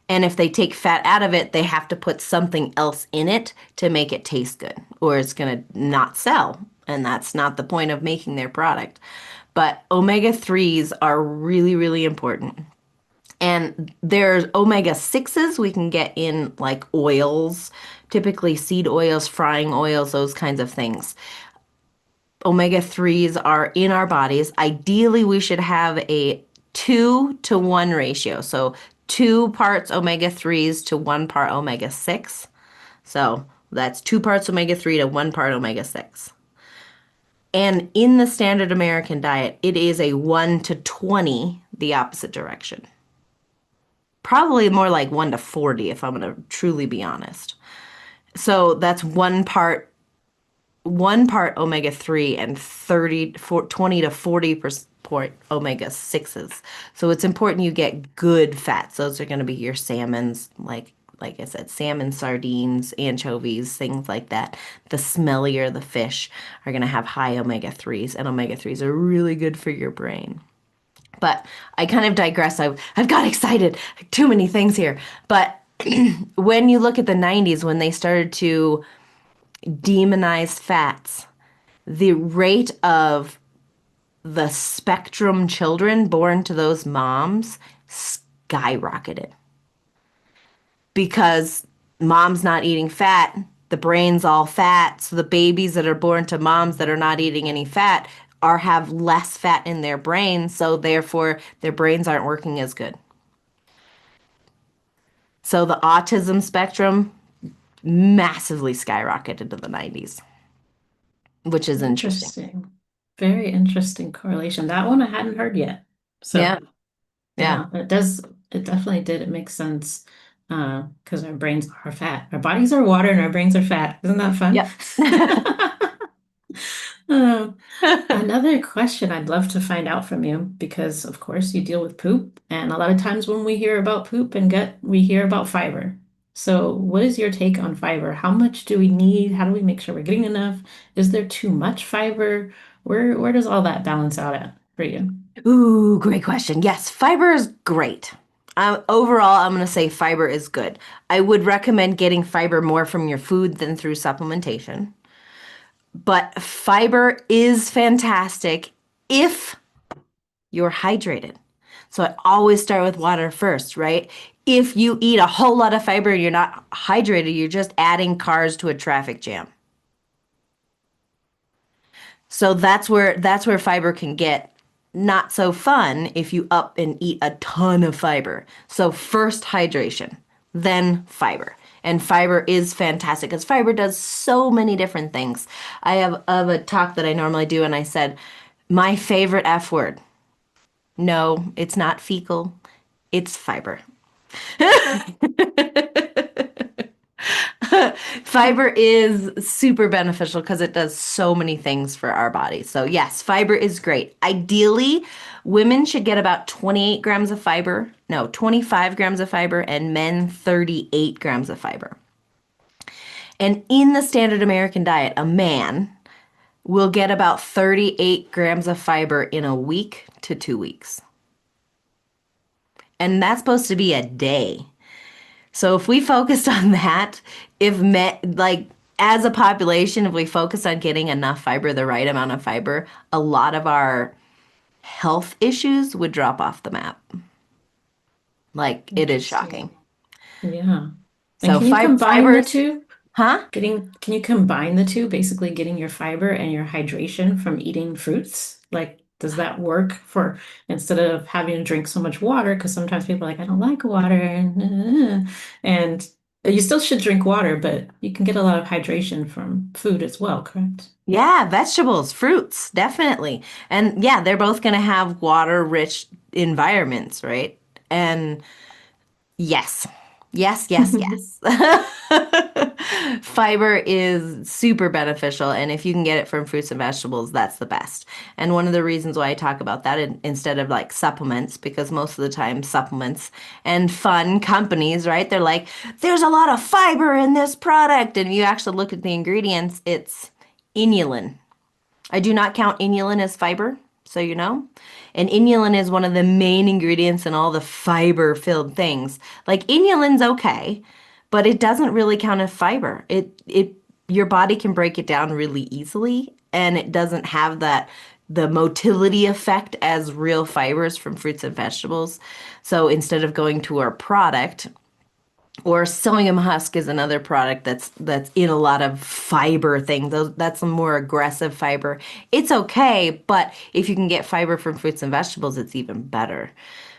And if they take fat out of it, they have to put something else in it to make it taste good, or it's gonna not sell. And that's not the point of making their product. But omega-3s are really, really important. And there's omega-6s we can get in like oils, typically seed oils, frying oils, those kinds of things. Omega-3s are in our bodies. Ideally, we should have a 2-to-1 ratio. So 2 parts omega-3s to 1 part omega-6. So that's 2 parts omega-3 to 1 part omega-6. And in the standard American diet, it is a 1-to-20, the opposite direction. Probably more like 1-to-40 if I'm going to truly be honest. So that's 1 part omega-3 and 20 to 40% omega-6s. So it's important you get good fats. Those are going to be your salmons, like I said, salmon, sardines, anchovies, things like that. The smellier the fish are going to have high omega-3s, and omega-3s are really good for your brain. But I kind of digress. I've got excited. Too many things here. But when you look at the 90s, when they started to demonize fats, the rate of the spectrum children born to those moms skyrocketed because mom's not eating fat, the brain's all fat, so the babies that are born to moms that are not eating any fat are have less fat in their brain, so therefore their brains aren't working as good. So the autism spectrum massively skyrocketed to the 90s, which is interesting. Interesting. Very interesting correlation. That one I hadn't heard yet. Yeah, So yeah. yeah, it definitely did. It makes sense. Because our brains are fat. Our bodies are water and our brains are fat. Isn't that fun? Yep. Um, Another question I'd love to find out from you, because of course you deal with poop, and a lot of times when we hear about poop and gut, we hear about fiber. So, what is your take on fiber? How much do we need? How do we make sure we're getting enough? Is there too much fiber? Where does all that balance out at for you? Ooh, great question. Yes, fiber is great. Overall, I'm going to say fiber is good. I would recommend getting fiber more from your food than through supplementation. But fiber is fantastic if you're hydrated. So I always start with water first, right? If you eat a whole lot of fiber and you're not hydrated, you're just adding cars to a traffic jam. So that's where fiber can get not so fun if you up and eat a ton of fiber. So first hydration, then fiber. And fiber is fantastic because fiber does so many different things. I have a talk that I normally do and I said, my favorite F word. No, it's not fecal. It's fiber. Fiber is super beneficial because it does so many things for our body. So, yes, fiber is great. Ideally, women should get about 28 grams of fiber, no, 25 grams of fiber, and men 38 grams of fiber. And in the standard American diet, a man will get about 38 grams of fiber in a week to 2 weeks. And that's supposed to be a day. So if we focused on that, if men like as a population, if we focus on getting enough fiber, the right amount of fiber, a lot of our health issues would drop off the map. Like it is shocking. Interesting. Yeah. And So can you combine the fibers, two? huh? Can you combine the two, basically getting your fiber and your hydration from eating fruits? Like, does that work for instead of having to drink so much water? Because sometimes people are like, I don't like water, and you still should drink water, but you can get a lot of hydration from food as well, correct? Yeah, vegetables, fruits, definitely. And yeah, they're both going to have water-rich environments, right? And yes. Yes, yes, yes. Fiber is super beneficial, and if you can get it from fruits and vegetables, that's the best. And one of the reasons why I talk about that instead of like supplements, because most of the time supplements and fun companies, right? They're like, there's a lot of fiber in this product, and you actually look at the ingredients, it's inulin. I do not count inulin as fiber, so you know. And inulin is one of the main ingredients in all the fiber-filled things. Like inulin's okay, but it doesn't really count as fiber. It your body can break it down really easily, and it doesn't have the motility effect as real fibers from fruits and vegetables. So instead of going to our product, or psyllium husk is another product that's in a lot of fiber things. That's a more aggressive fiber. It's okay, but if you can get fiber from fruits and vegetables, it's even better.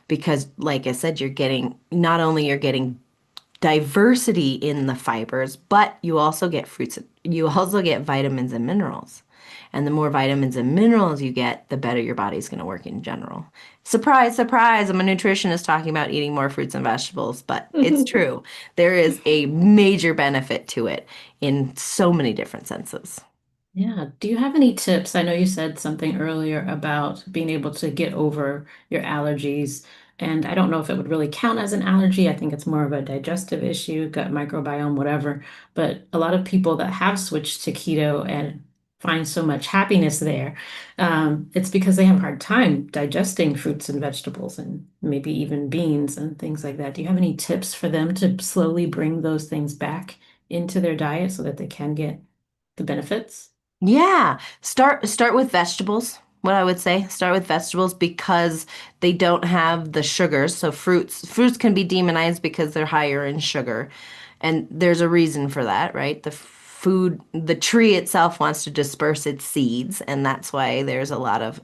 Because like I said, you're getting not only you're getting diversity in the fibers, but you also get vitamins and minerals. And the more vitamins and minerals you get, the better your body's going to work in general. Surprise, surprise, I'm a nutritionist talking about eating more fruits and vegetables, but it's true. There is a major benefit to it in so many different senses. Yeah. Do you have any tips? I know you said something earlier about being able to get over your allergies, and I don't know if it would really count as an allergy. I think it's more of a digestive issue, gut microbiome, whatever. But a lot of people that have switched to keto and find so much happiness there, it's because they have a hard time digesting fruits and vegetables and maybe even beans and things like that. Do you have any tips for them to slowly bring those things back into their diet so that they can get the benefits? Yeah, start with vegetables. What I would say, start with vegetables because they don't have the sugars. So fruits can be demonized because they're higher in sugar. And there's a reason for that, right? The tree itself wants to disperse its seeds, and that's why there's a lot of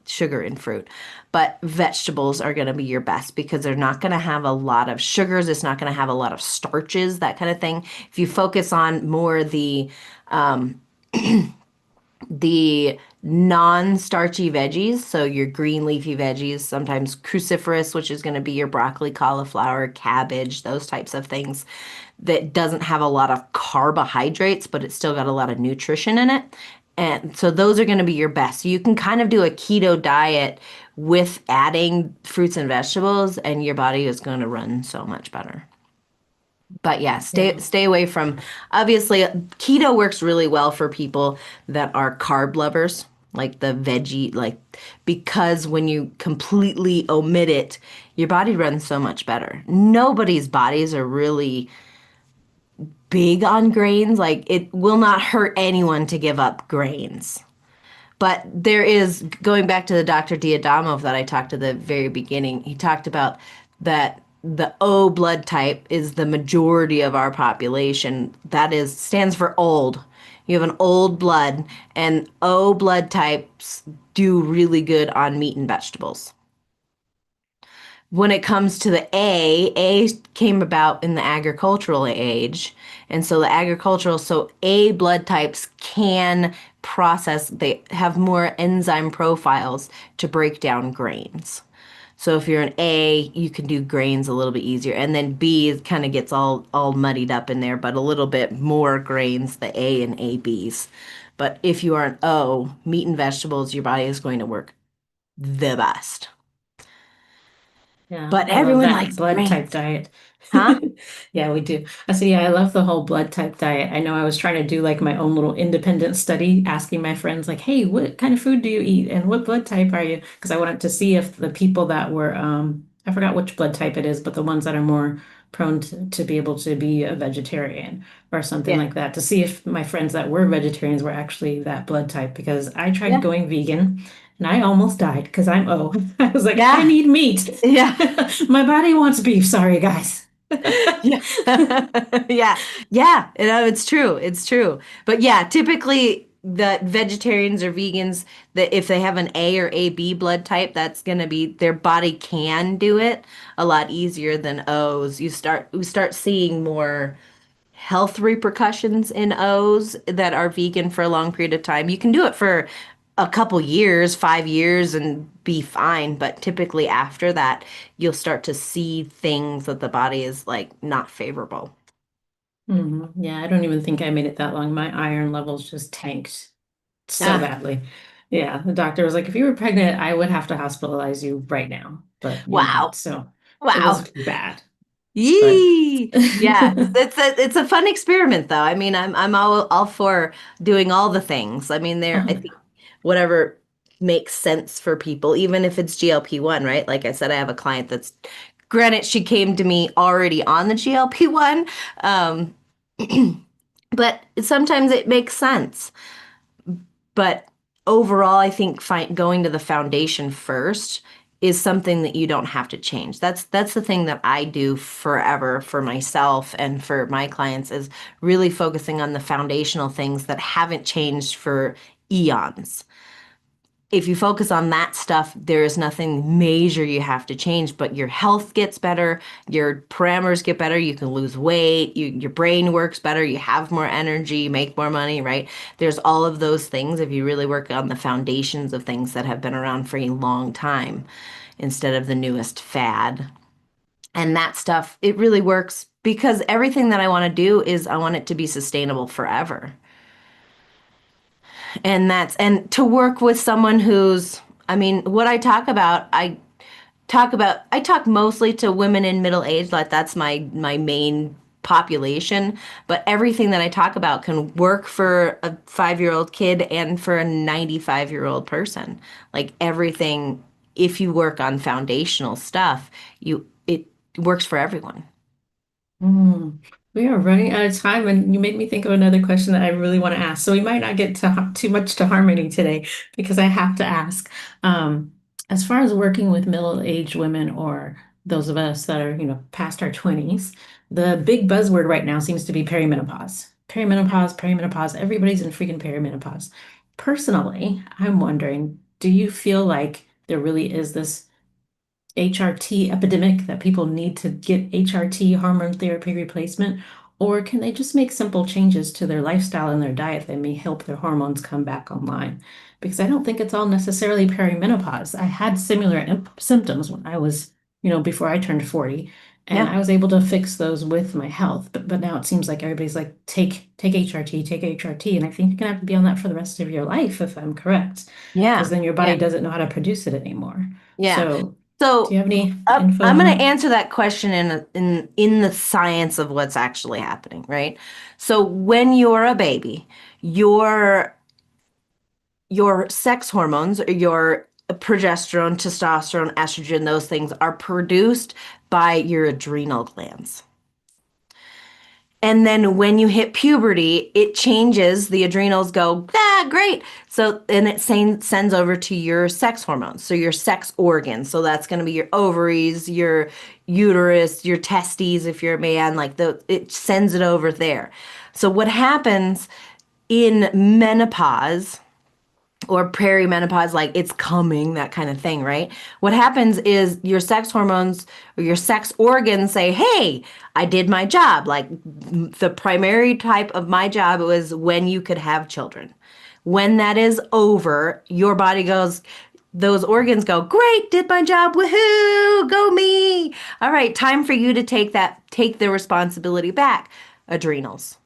sugar in fruit. But vegetables are going to be your best because they're not going to have a lot of sugars. It's not going to have a lot of starches, that kind of thing. If you focus on more um, the non-starchy veggies, so your green leafy veggies, sometimes cruciferous, which is going to be your broccoli, cauliflower, cabbage, those types of things that doesn't have a lot of carbohydrates, but it's still got a lot of nutrition in it. And so those are going to be your best. So you can kind of do a keto diet with adding fruits and vegetables, and your body is going to run so much better. But yeah, stay Yeah. stay away from obviously keto works really well for people that are carb lovers, like the veggie, like because when you completely omit it, your body runs so much better. Nobody's bodies are really big on grains. Like it will not hurt anyone to give up grains. But there is, going back to the Dr. Diadamo that I talked to the very beginning, he talked about that the O blood type is the majority of our population. That is, stands for old. You have an old blood, and O blood types do really good on meat and vegetables. When it comes to the A came about in the agricultural age. And so so A blood types can process, they have more enzyme profiles to break down grains. So if you're an A, you can do grains a little bit easier. And then B kind of gets all muddied up in there, but a little bit more grains, the A and ABs. But if you are an O, meat and vegetables, your body is going to work the best. Yeah, But I love everyone that likes blood type grains. diet. Huh? Yeah, we do. I said, yeah, I love the whole blood type diet. I know I was trying to do like my own little independent study, asking my friends like, hey, what kind of food do you eat and what blood type are you? Because I wanted to see if the people that were I forgot which blood type it is, but the ones that are more prone to be able to be a vegetarian or something Yeah. like that, to see if my friends that were vegetarians were actually that blood type. Because I tried Yeah. going vegan and I almost died because I'm O. I was like, I Yeah. need meat. Yeah. My body wants beef. Sorry, guys. Yeah. Yeah. Yeah. It's true. It's true. But yeah, typically the vegetarians or vegans that if they have an A or AB blood type, that's going to be their body can do it a lot easier than O's. We start seeing more health repercussions in O's that are vegan for a long period of time. You can do it for a couple years, 5 years, and be fine. But typically after that, you'll start to see things that the body is like not favorable. Yeah, I don't even think I made it that long. My iron levels just tanked so Ah, badly. Yeah, the doctor was like, if you were pregnant, I would have to hospitalize you right now, but you're not. wow. So it Wow. was bad. But Yee. Yeah, it's a fun experiment though. I mean, I'm all for doing all the things. I mean, I oh, think whatever makes sense for people, even if it's GLP-1, right? Like I said, I have a client that's granted she came to me already on the GLP-1, um, but sometimes it makes sense. But overall, I think going to the foundation first is something that you don't have to change. That's the thing that I do forever for myself and for my clients is really focusing on the foundational things that haven't changed for eons. If you focus on that stuff, there is nothing major you have to change, but your health gets better, your parameters get better, you can lose weight, your brain works better, you have more energy, you make more money, right? There's all of those things if you really work on the foundations of things that have been around for a long time instead of the newest fad. And that stuff, it really works because everything that I want to do is I want it to be sustainable forever. And to work with someone who's, I mean, what I talk mostly to women in middle age, like that's my main population, but everything that I talk about can work for a 5-year-old kid and for a 95-year-old person. Like everything, if you work on foundational stuff, it works for everyone. mm. We are running out of time, and you made me think of another question that I really want to ask. So we might not get too much to harmony today because I have to ask. Um, as far as working with middle-aged women or those of us that are, past our 20s, the big buzzword right now seems to be perimenopause. Perimenopause, perimenopause. Everybody's in freaking perimenopause. Personally, I'm wondering, do you feel like there really is this HRT epidemic that people need to get HRT hormone therapy replacement? Or can they just make simple changes to their lifestyle and their diet that may help their hormones come back online? Because I don't think it's all necessarily perimenopause. I had similar symptoms when I was, before I turned 40, and Yeah. I was able to fix those with my health. But now it seems like everybody's like, take HRT, take HRT. And I think you're gonna have to be on that for the rest of your life, if I'm correct, because Yeah. then your Yeah. body doesn't know how to produce it anymore. Yeah. So do you So have any info I'm on going that? to answer that question in the science of what's actually happening, right? So when you're a baby, your your sex hormones, your progesterone, testosterone, estrogen, those things are produced by your adrenal glands. And then when you hit puberty, it changes. The adrenals go, great. So, and it sends over to your sex hormones. So, your sex organs. So, that's going to be your ovaries, your uterus, your testes, if you're a man, it sends it over there. So, what happens in menopause or perimenopause, like it's coming, that kind of thing, right? What happens is your sex hormones or your sex organs say, hey, I did my job. Like the primary type of my job was when you could have children. When that is over, your body goes, those organs go, great, did my job, woohoo, go me. All right, time for you to take the responsibility back. Adrenals.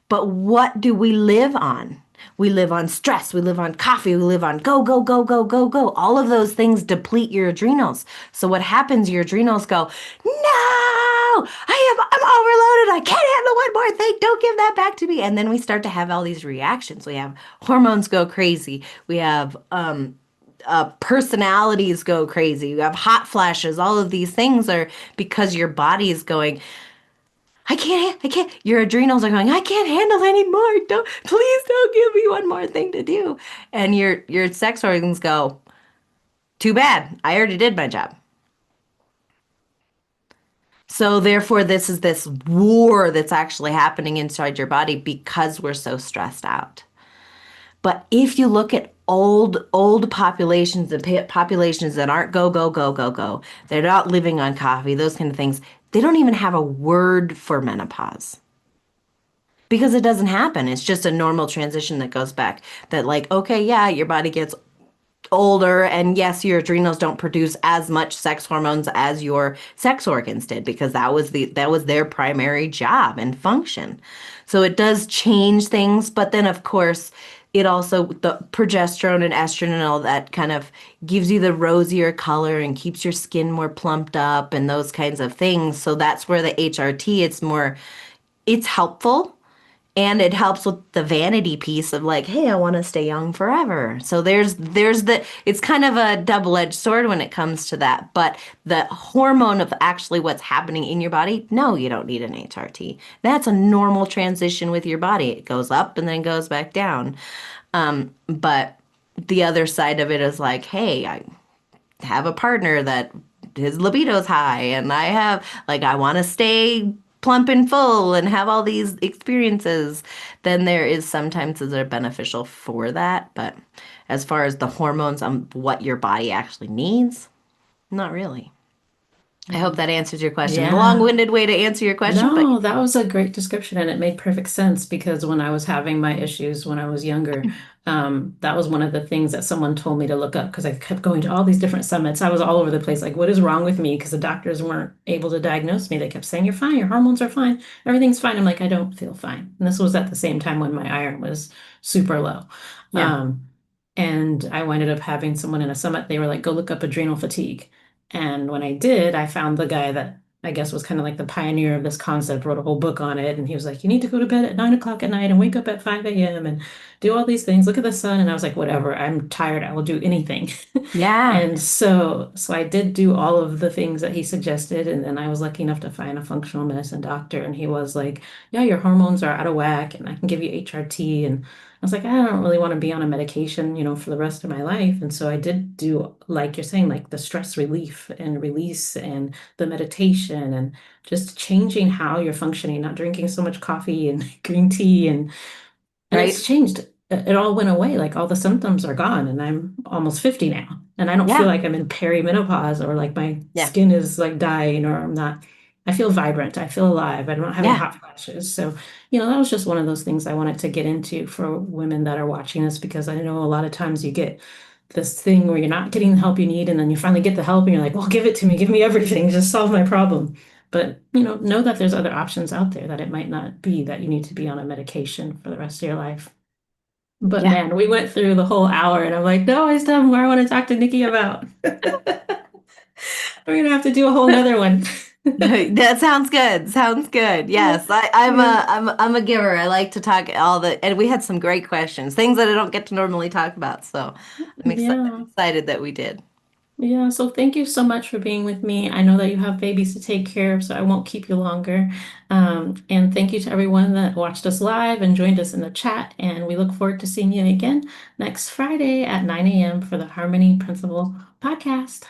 But what do we live on? We live on stress. We live on coffee. We live on go, go, go, go, go, go. All of those things deplete your adrenals. So what happens? Your adrenals go, no, I'm overloaded. I can't handle one more thing. Don't give that back to me. And then we start to have all these reactions. We have hormones go crazy. We have personalities go crazy. You have hot flashes. All of these things are because your body is going, I can't. Your adrenals are going, I can't handle anymore. Please don't give me one more thing to do. And your sex organs go, too bad. I already did my job. So therefore, this is this war that's actually happening inside your body because we're so stressed out. But if you look at old populations and populations that aren't go, go, go, go, go, they're not living on coffee, those kind of things, they don't even have a word for menopause because it doesn't happen. It's just a normal transition that goes back. That, like, okay, yeah, your body gets older, and yes, your adrenals don't produce as much sex hormones as your sex organs did because that was their primary job and function. So it does change things, but then of course it also, the progesterone and estrogen and all that kind of gives you the rosier color and keeps your skin more plumped up and those kinds of things. So that's where the HRT, it's helpful, and it helps with the vanity piece of like, hey, I want to stay young forever. So it's kind of a double-edged sword when it comes to that. But the hormone of actually what's happening in your body, no, you don't need an HRT. That's a normal transition with your body. It goes up and then goes back down. But the other side of it is like, hey, I have a partner that his libido's high and I want to stay plump and full and have all these experiences, then there is sometimes that are beneficial for that. But as far as the hormones on what your body actually needs, not really. I hope that answers your question. Yeah. Long-winded way to answer your question, but No, that was a great description, and it made perfect sense because when I was having my issues when I was younger, that was one of the things that someone told me to look up because I kept going to all these different summits. I was all over the place, like, what is wrong with me? Because the doctors weren't able to diagnose me. They kept saying, you're fine, your hormones are fine, everything's fine. I'm like, I don't feel fine. And this was at the same time when my iron was super low. yeah. Um, and I ended up having someone in a summit, they were like, go look up adrenal fatigue. And when I did, I found the guy that I guess was kind of like the pioneer of this concept, wrote a whole book on it. And he was like, you need to go to bed at 9 o'clock at night and wake up at 5 a.m. and do all these things. Look at the sun. And I was like, whatever, I'm tired. I will do anything. Yeah. And so I did do all of the things that he suggested. And then I was lucky enough to find a functional medicine doctor. And he was like, yeah, your hormones are out of whack and I can give you HRT. And I was like, I don't really want to be on a medication, for the rest of my life. And so I did do, like you're saying, like the stress relief and release and the meditation and just changing how you're functioning, not drinking so much coffee and green tea and it's Right? changed. It all went away. Like all the symptoms are gone and I'm almost 50 now. And I don't feel Yeah. like I'm in perimenopause or like my Yeah. skin is like dying or I'm not, I feel vibrant. I feel alive. I'm not having Yeah. hot flashes. So, that was just one of those things I wanted to get into for women that are watching this because I know a lot of times you get this thing where you're not getting the help you need and then you finally get the help and you're like, well, give it to me, give me everything, just solve my problem. But, know that there's other options out there that it might not be that you need to be on a medication for the rest of your life. But Yeah. man, we went through the whole hour and I'm like, no, I still have more I want to talk to Nikki about. We're gonna have to do a whole nother one. That sounds good. Sounds good. Yes, Yeah. I'm a giver. I like to talk and we had some great questions, things that I don't get to normally talk about. So Yeah. excited that we did. Yeah. So thank you so much for being with me. I know that you have babies to take care of, so I won't keep you longer. And thank you to everyone that watched us live and joined us in the chat. And we look forward to seeing you again next Friday at 9 a.m. for the Harmony Principle podcast.